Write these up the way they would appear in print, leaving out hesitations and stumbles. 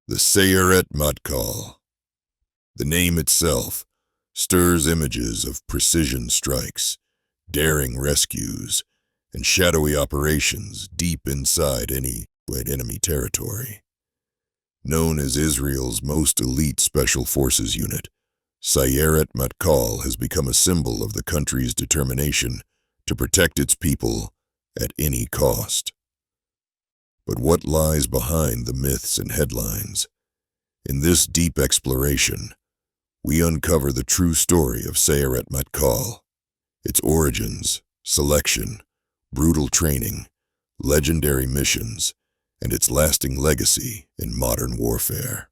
The Sayeret Matkal. The name itself stirs images of precision strikes, daring rescues, and shadowy operations deep inside any enemy territory. Known as Israel's most elite special forces unit, Sayeret Matkal has become a symbol of the country's determination to protect its people at any cost. But what lies behind the myths and headlines? In this deep exploration, we uncover the true story of Sayeret Matkal, its origins, selection, brutal training, legendary missions, and its lasting legacy in modern warfare.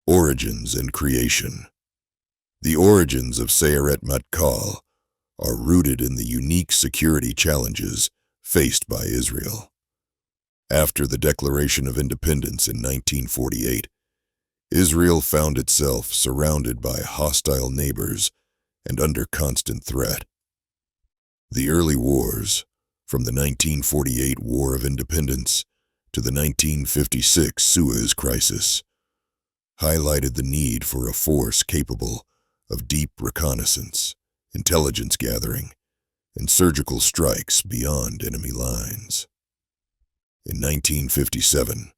Origins and creation. The origins of Sayeret Matkal are rooted in the unique security challenges faced by Israel. After the Declaration of Independence in 1948, Israel found itself surrounded by hostile neighbors and under constant threat. The early wars, from the 1948 War of Independence to the 1956 Suez Crisis, highlighted the need for a force capable of deep reconnaissance, intelligence gathering, and surgical strikes beyond enemy lines. In 1957,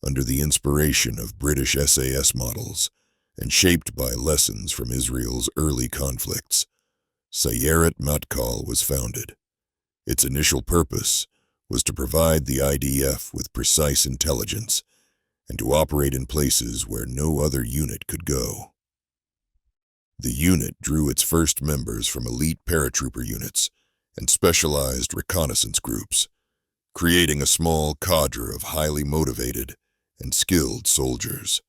under the inspiration of British SAS models and shaped by lessons from Israel's early conflicts, Sayeret Matkal was founded. Its initial purpose was to provide the IDF with precise intelligence and to operate in places where no other unit could go. The unit drew its first members from elite paratrooper units and specialized reconnaissance groups, creating a small cadre of highly motivated and skilled soldiers.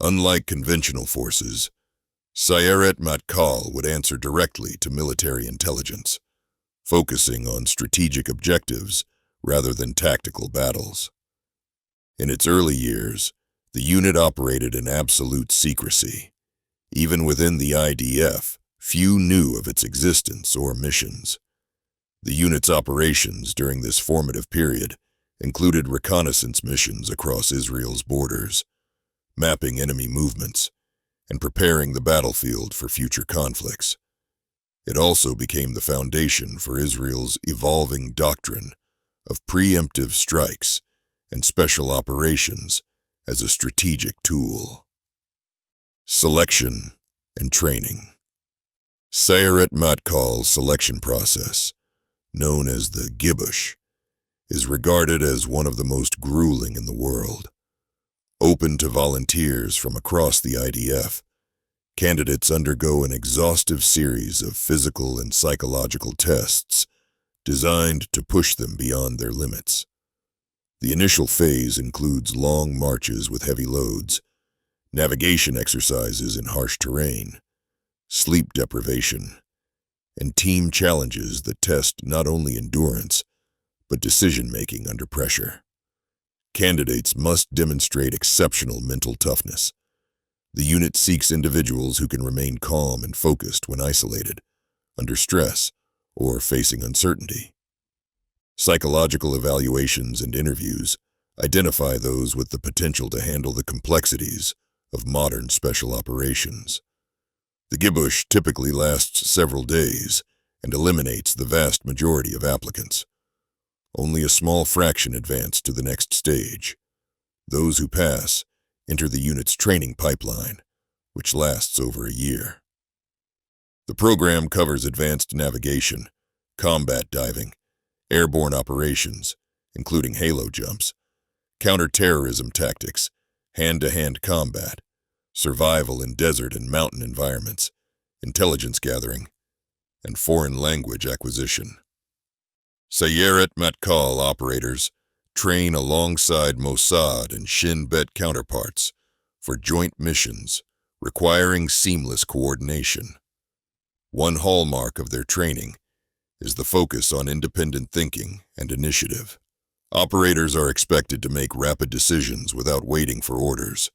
Unlike conventional forces, Sayeret Matkal would answer directly to military intelligence, focusing on strategic objectives rather than tactical battles. In its early years, the unit operated in absolute secrecy. Even within the IDF, few knew of its existence or missions. The unit's operations during this formative period included reconnaissance missions across Israel's borders, mapping enemy movements, and preparing the battlefield for future conflicts. It also became the foundation for Israel's evolving doctrine of preemptive strikes and special operations as a strategic tool. Selection and training. Sayeret Matkal's selection process, known as the Gibush, is regarded as one of the most grueling in the world. Open to volunteers from across the IDF, candidates undergo an exhaustive series of physical and psychological tests designed to push them beyond their limits. The initial phase includes long marches with heavy loads, navigation exercises in harsh terrain, sleep deprivation, and team challenges that test not only endurance, but decision-making under pressure. Candidates must demonstrate exceptional mental toughness. The unit seeks individuals who can remain calm and focused when isolated, under stress, or facing uncertainty. Psychological evaluations and interviews identify those with the potential to handle the complexities of modern special operations. The Gibush typically lasts several days and eliminates the vast majority of applicants. Only a small fraction advance to the next stage. Those who pass enter the unit's training pipeline, which lasts over a year. The program covers advanced navigation, combat diving, airborne operations, including halo jumps, counter-terrorism tactics, hand-to-hand combat, survival in desert and mountain environments, intelligence gathering, and foreign language acquisition. Sayeret Matkal operators train alongside Mossad and Shin Bet counterparts for joint missions requiring seamless coordination. One hallmark of their training is the focus on independent thinking and initiative. Operators are expected to make rapid decisions without waiting for orders,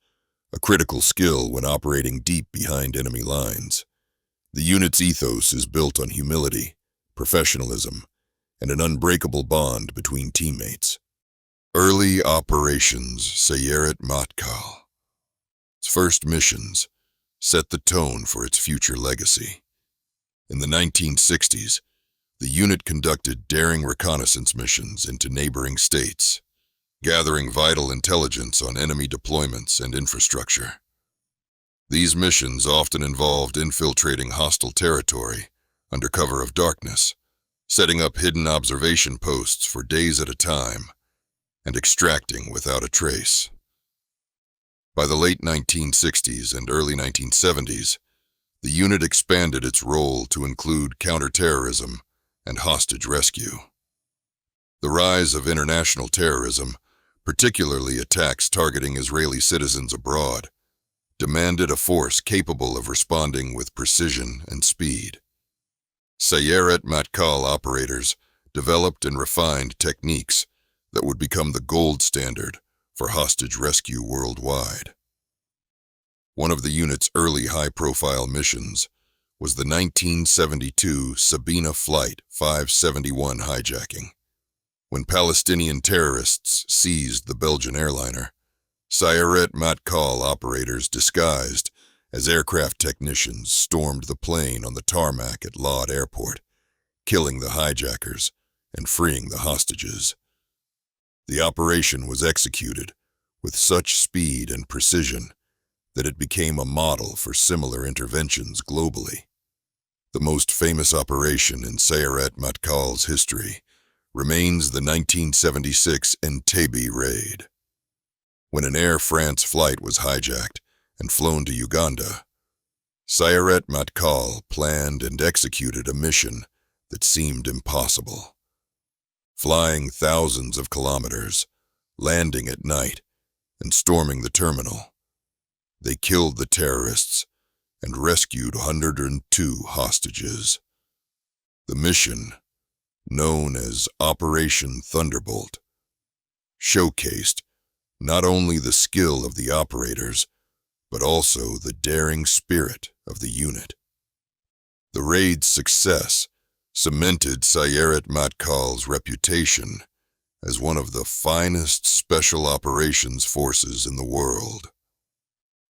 a critical skill when operating deep behind enemy lines. The unit's ethos is built on humility, professionalism, and an unbreakable bond between teammates. Early Operations Sayeret Matkal. Its first missions set the tone for its future legacy. In the 1960s, the unit conducted daring reconnaissance missions into neighboring states, gathering vital intelligence on enemy deployments and infrastructure. These missions often involved infiltrating hostile territory under cover of darkness, setting up hidden observation posts for days at a time, and extracting without a trace. By the late 1960s and early 1970s, the unit expanded its role to include counterterrorism and hostage rescue. The rise of international terrorism, particularly attacks targeting Israeli citizens abroad, demanded a force capable of responding with precision and speed. Sayeret Matkal operators developed and refined techniques that would become the gold standard for hostage rescue worldwide. One of the unit's early high-profile missions was the 1972 Sabena Flight 571 hijacking. When Palestinian terrorists seized the Belgian airliner, Sayeret Matkal operators disguised as aircraft technicians stormed the plane on the tarmac at Lod Airport, killing the hijackers and freeing the hostages. The operation was executed with such speed and precision that it became a model for similar interventions globally. The most famous operation in Sayeret Matkal's history remains the 1976 Entebbe raid. When an Air France flight was hijacked and flown to Uganda, Sayeret Matkal planned and executed a mission that seemed impossible. Flying thousands of kilometers, landing at night, and storming the terminal, they killed the terrorists and rescued 102 hostages. The mission, known as Operation Thunderbolt, showcased not only the skill of the operators, but also the daring spirit of the unit. The raid's success cemented Sayeret Matkal's reputation as one of the finest special operations forces in the world.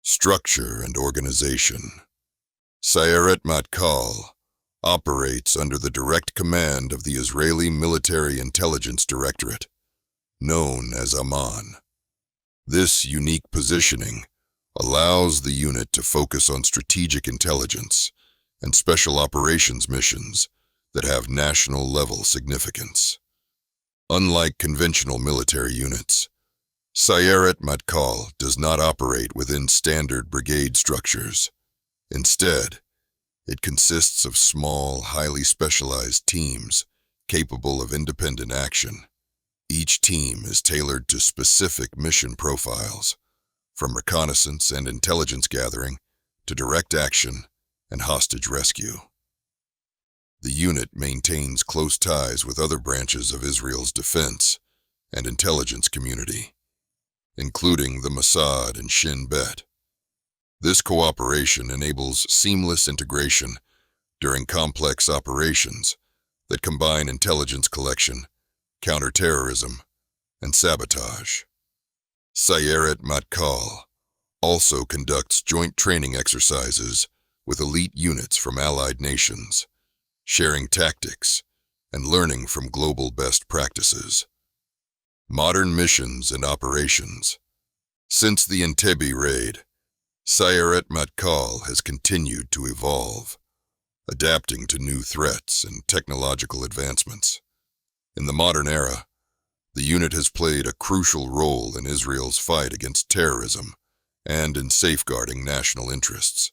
Structure and organization. Sayeret Matkal operates under the direct command of the Israeli Military Intelligence Directorate, known as Amman. This unique positioning allows the unit to focus on strategic intelligence and special operations missions that have national-level significance. Unlike conventional military units, Sayeret Matkal does not operate within standard brigade structures. Instead, it consists of small, highly specialized teams capable of independent action. Each team is tailored to specific mission profiles, from reconnaissance and intelligence gathering to direct action and hostage rescue. The unit maintains close ties with other branches of Israel's defense and intelligence community, including the Mossad and Shin Bet. This cooperation enables seamless integration during complex operations that combine intelligence collection, counterterrorism, and sabotage. Sayeret Matkal also conducts joint training exercises with elite units from allied nations, sharing tactics and learning from global best practices. Modern missions and operations. Since the Entebbe raid, Sayeret Matkal has continued to evolve, adapting to new threats and technological advancements. In the modern era, the unit has played a crucial role in Israel's fight against terrorism and in safeguarding national interests.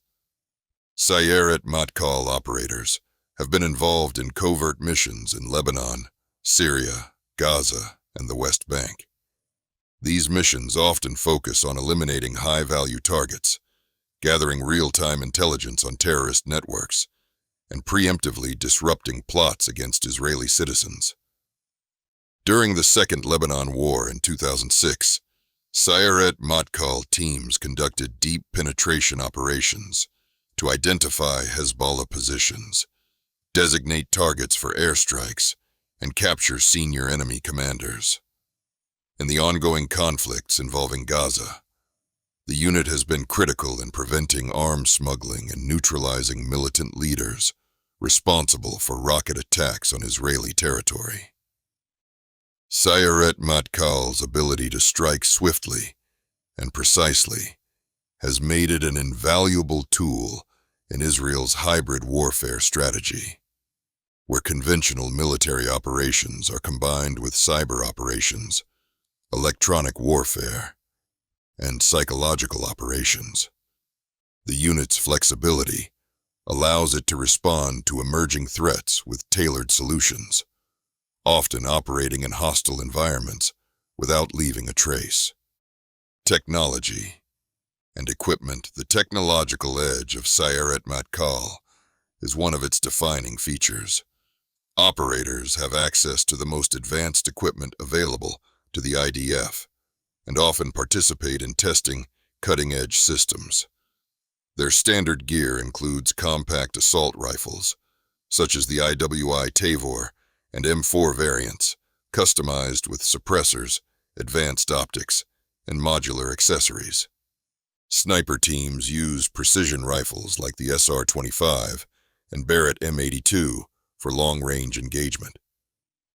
Sayeret Matkal operators have been involved in covert missions in Lebanon, Syria, Gaza, and the West Bank. These missions often focus on eliminating high-value targets, gathering real-time intelligence on terrorist networks, and preemptively disrupting plots against Israeli citizens. During the Second Lebanon War in 2006, Sayeret Matkal teams conducted deep penetration operations to identify Hezbollah positions, designate targets for airstrikes, and capture senior enemy commanders. In the ongoing conflicts involving Gaza, the unit has been critical in preventing arms smuggling and neutralizing militant leaders responsible for rocket attacks on Israeli territory. Sayeret Matkal's ability to strike swiftly and precisely has made it an invaluable tool in Israel's hybrid warfare strategy, where conventional military operations are combined with cyber operations, electronic warfare, and psychological operations. The unit's flexibility allows it to respond to emerging threats with tailored solutions, often operating in hostile environments without leaving a trace. Technology and equipment. The technological edge of Sayeret Matkal is one of its defining features. Operators have access to the most advanced equipment available to the IDF and often participate in testing cutting-edge systems. Their standard gear includes compact assault rifles, such as the IWI Tavor and M4 variants, customized with suppressors, advanced optics, and modular accessories. Sniper teams use precision rifles like the SR-25 and Barrett M82 for long-range engagement.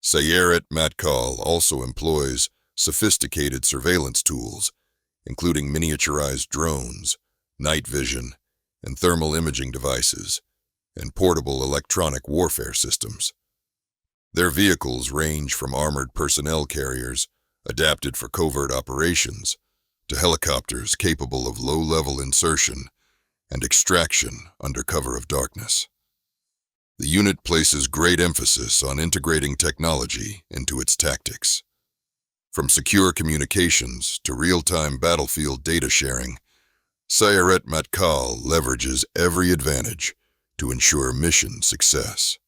Sayeret Matkal also employs sophisticated surveillance tools, including miniaturized drones, night vision, and thermal imaging devices, and portable electronic warfare systems. Their vehicles range from armored personnel carriers adapted for covert operations to helicopters capable of low-level insertion and extraction under cover of darkness. The unit places great emphasis on integrating technology into its tactics. From secure communications to real-time battlefield data sharing, Sayeret Matkal leverages every advantage to ensure mission success.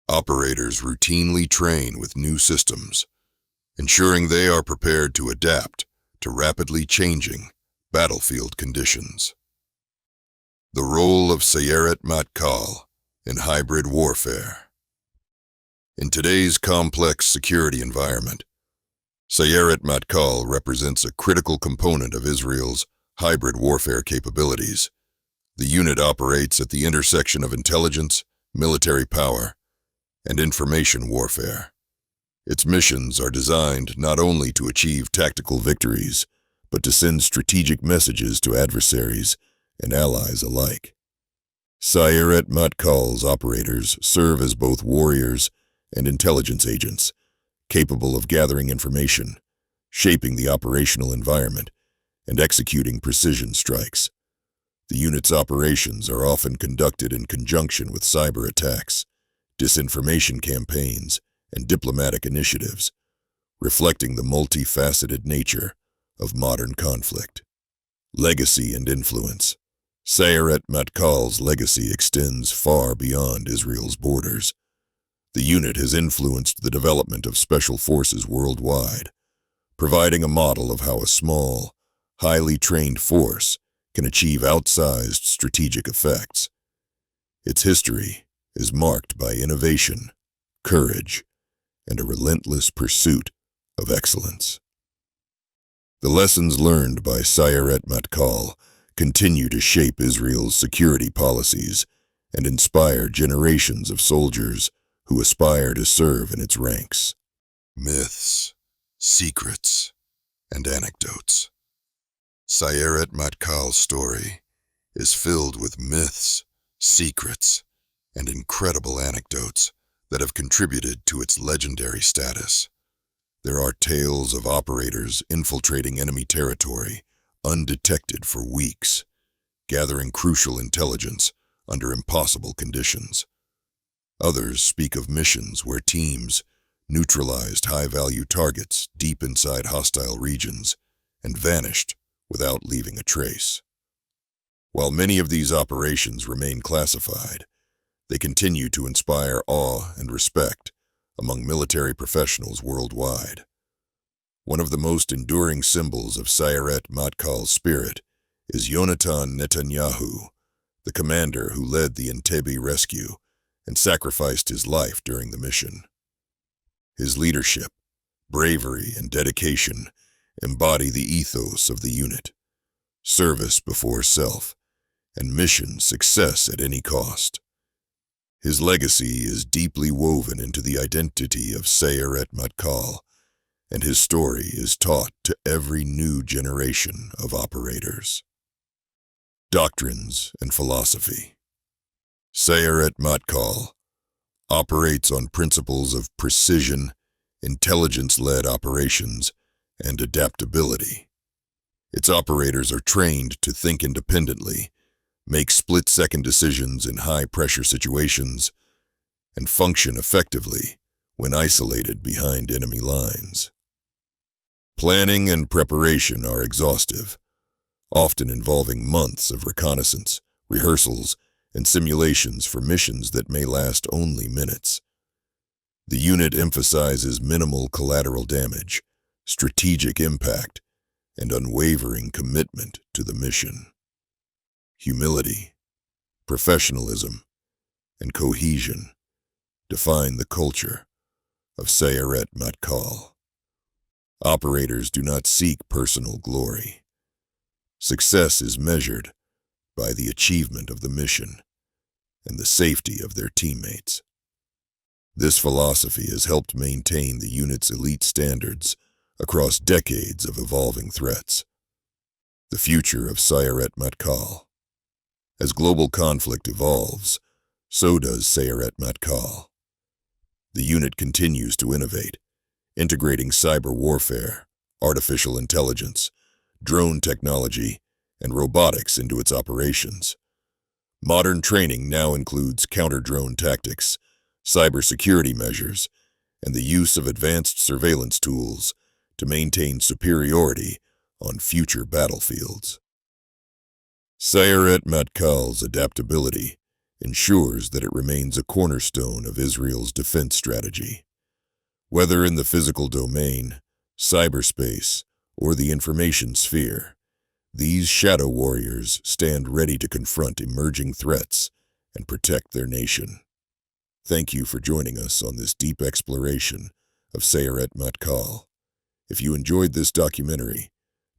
Operators routinely train with new systems, ensuring they are prepared to adapt to rapidly changing battlefield conditions. The role of Sayeret Matkal in hybrid warfare. In today's complex security environment, Sayeret Matkal represents a critical component of Israel's hybrid warfare capabilities. The unit operates at the intersection of intelligence, military power, and information warfare. Its missions are designed not only to achieve tactical victories, but to send strategic messages to adversaries and allies alike. Sayeret Matkal's operators serve as both warriors and intelligence agents, capable of gathering information, shaping the operational environment, and executing precision strikes. The unit's operations are often conducted in conjunction with cyber attacks, disinformation campaigns, and diplomatic initiatives, reflecting the multifaceted nature of modern conflict. Legacy and influence. Sayeret Matkal's legacy extends far beyond Israel's borders. The unit has influenced the development of special forces worldwide, providing a model of how a small, highly trained force can achieve outsized strategic effects. Its history is marked by innovation, courage, and a relentless pursuit of excellence. The lessons learned by Sayeret Matkal continue to shape Israel's security policies and inspire generations of soldiers who aspire to serve in its ranks. Myths, secrets, and anecdotes. Sayeret Matkal's story is filled with myths, secrets, and incredible anecdotes that have contributed to its legendary status. There are tales of operators infiltrating enemy territory undetected for weeks, gathering crucial intelligence under impossible conditions. Others speak of missions where teams neutralized high-value targets deep inside hostile regions and vanished without leaving a trace. While many of these operations remain classified, they continue to inspire awe and respect among military professionals worldwide. One of the most enduring symbols of Sayeret Matkal's spirit is Yonatan Netanyahu, the commander who led the Entebbe rescue and sacrificed his life during the mission. His leadership, Bravery and dedication embody the ethos of the unit: service before self, and mission success at any cost. His legacy is deeply woven into the identity of Sayeret Matkal, and his story is taught to every new generation of operators. Doctrines and philosophy. Sayeret Matkal operates on principles of precision, intelligence-led operations, and adaptability. Its operators are trained to think independently, make split-second decisions in high-pressure situations, and function effectively when isolated behind enemy lines. Planning and preparation are exhaustive, often involving months of reconnaissance, rehearsals, and simulations for missions that may last only minutes. The unit emphasizes minimal collateral damage, strategic impact, and unwavering commitment to the mission. Humility, professionalism, and cohesion define the culture of Sayeret Matkal. Operators do not seek personal glory. Success is measured by the achievement of the mission and the safety of their teammates. This philosophy has helped maintain the unit's elite standards across decades of evolving threats. The future of Sayeret Matkal. As global conflict evolves, so does Sayeret Matkal. The unit continues to innovate, integrating cyber warfare, artificial intelligence, drone technology, and robotics into its operations. Modern training now includes counter-drone tactics, cybersecurity measures, and the use of advanced surveillance tools to maintain superiority on future battlefields. Sayeret Matkal's adaptability ensures that it remains a cornerstone of Israel's defense strategy. Whether in the physical domain, cyberspace, or the information sphere, these shadow warriors stand ready to confront emerging threats and protect their nation. Thank you for joining us on this deep exploration of Sayeret Matkal. If you enjoyed this documentary,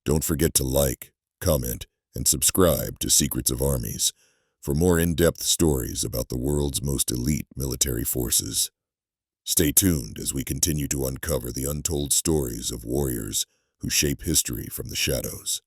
don't forget to like, comment, and subscribe to Secrets of Armies for more in-depth stories about the world's most elite military forces. Stay tuned as we continue to uncover the untold stories of warriors who shape history from the shadows.